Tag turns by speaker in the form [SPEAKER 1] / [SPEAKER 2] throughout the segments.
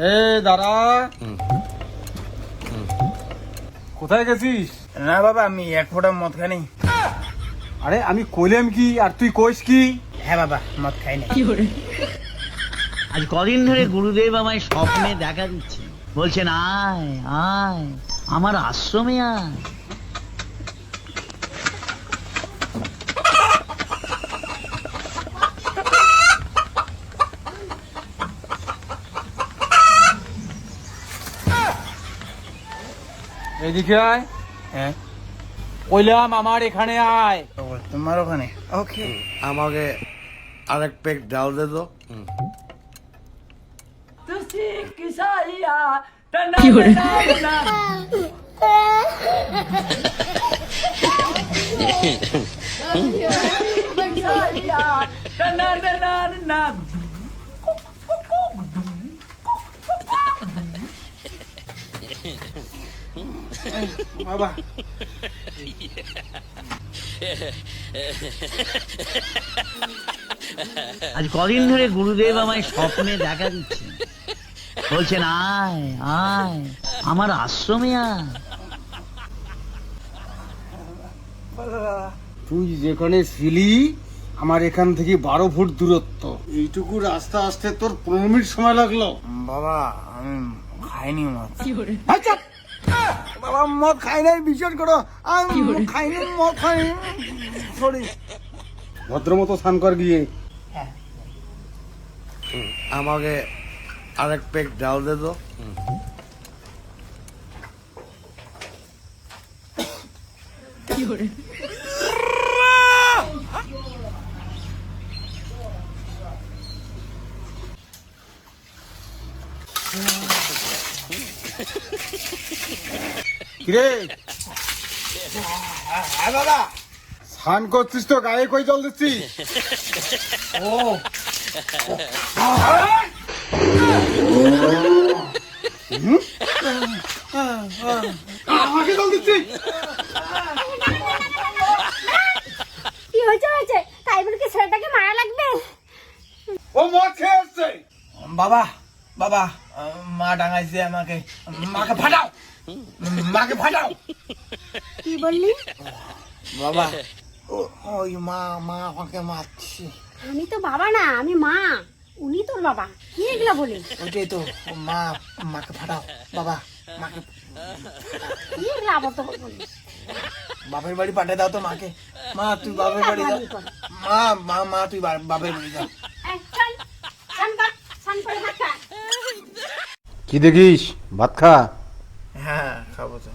[SPEAKER 1] এ দাঁড়া, কোথায় গেছিস?
[SPEAKER 2] না বাবা, আমি এক ফোঁটা মদ খাইনি।
[SPEAKER 1] আরে আমি কইলাম কি আর তুই কইস কি?
[SPEAKER 2] হ্যাঁ বাবা, মদ খাই না।
[SPEAKER 3] আজ কদিন ধরে গুরুদেব আমায় স্বপ্নে দেখা দিচ্ছে, বলছেন আয় আয় আমার আশ্রমে আয়।
[SPEAKER 1] এইদিকে আয়।
[SPEAKER 2] হ্যাঁ,
[SPEAKER 1] কইলাম আমার এখানে আয়।
[SPEAKER 2] তোমার ওখানে? ওকে।
[SPEAKER 4] আমাকে আরেক পেক ডাল দে তো।
[SPEAKER 2] বাবা,
[SPEAKER 3] আজ কদিন ধরে গুরুদেব আমায় স্বপ্নে দেখা দিচ্ছে, বলছেন আয় আয় আমার আশ্রমে আয়।
[SPEAKER 1] তুই যেখানে ছিলি আমার এখান থেকে 12 ফুট দূরত্ব, এইটুকু রাস্তা আসতে তোর 15 মিনিট সময় লাগলো।
[SPEAKER 2] বাবা আমি খাইনি মদ।
[SPEAKER 1] আচ্ছা
[SPEAKER 2] বাবা মদ খাই নাই, বিশ্বাস করো। আমি খাইনি, মদ খাইনি। সরি।
[SPEAKER 1] ভদ্রমতো স্নান কর গিয়ে।
[SPEAKER 4] আমাকে আরেক পেক ডাল দে তো।
[SPEAKER 1] কিরে
[SPEAKER 2] হ্যাঁ বাবা।
[SPEAKER 1] স্নান করছিস তো, গায়ে কই জল দিচ্ছিস?
[SPEAKER 2] ও
[SPEAKER 1] আমাকে জল দিচ্ছিস?
[SPEAKER 5] কি হয়েছে? তাই বলে কি ছেলেটাকে মারা লাগবে?
[SPEAKER 1] ও মদ খেয়ে আসছে।
[SPEAKER 2] বাবা, বাবা মা ডাঙাইছে আমাকে। মাকে ফাটাও, মাকে ফাটাও।
[SPEAKER 5] কি বললি?
[SPEAKER 2] বাবা ওই মা আমাকে মারছে।
[SPEAKER 5] আমি তো বাবা না, আমি মা। উনি তোর বাবা। কি এগুলা বলে?
[SPEAKER 2] ওইটাই তো। মাকে ফাটাও বাবা, মাকে।
[SPEAKER 5] কি এগুলা আবার তো বলবি?
[SPEAKER 2] বাপের বাড়ি পাঠিয়ে দাও তো মাকে। মা তুই বাপের বাড়ি যা। মা তুই বাপের বাড়ি যা।
[SPEAKER 5] এই, চল, স্নান কর, স্নান করে ভাত খা।
[SPEAKER 1] কি দেখিস? ভাত খা।
[SPEAKER 2] হ্যাঁ খাবো তো।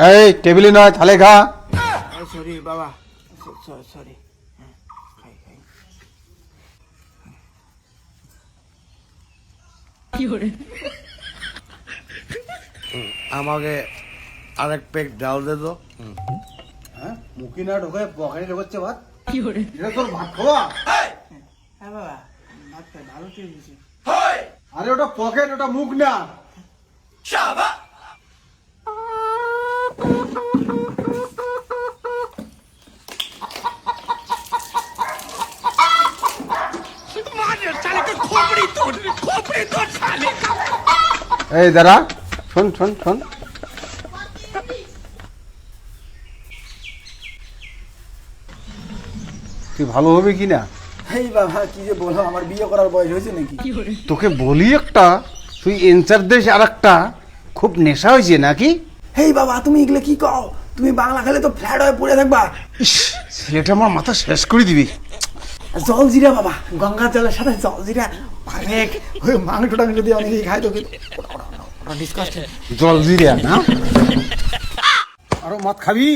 [SPEAKER 1] এই টেবিলে নয়, থালে খা।
[SPEAKER 2] সরি বাবা, সরি। খাই।
[SPEAKER 4] আমাকে আরেক পেক ডাল দে তো।
[SPEAKER 1] হ্যাঁ, মুখি না ঢোকে পকেটে ঢোকাচ্ছে ভাত। এটা তোর ভাত খাওয়া?
[SPEAKER 2] হ্যাঁ বাবা, ভাত খাই, ভালো ঠিক আছে।
[SPEAKER 1] আরে ওটা পকেট, ওটা মুখ না। এই দাঁড়া, শোন। তুই ভালো হবে কি না?
[SPEAKER 2] এই বাবা কি যে বলো, আমার বিয়ে করার বয়স হয়েছে নাকি?
[SPEAKER 1] তোকে বলি একটা, তুই এনসার দেশ আর একটা, খুব নেশা হয়েছে নাকি?
[SPEAKER 2] এই বাবা তুমি এগুলো কি কও? তুমি বাংলা খেলে তো ফ্ল্যাট হয়ে পড়ে থাকবা।
[SPEAKER 1] ইস, ছেলেটা আমার মাথা শেষ করে দিবি।
[SPEAKER 2] জলজিরা বাবা, গঙ্গার জলের সাথে জলজিরা অনেক। ওই মাংসটা যদি অনেকেই খায় তো ডিসকাস্টিং।
[SPEAKER 1] জল জিরা না? আরো মদ খাবি?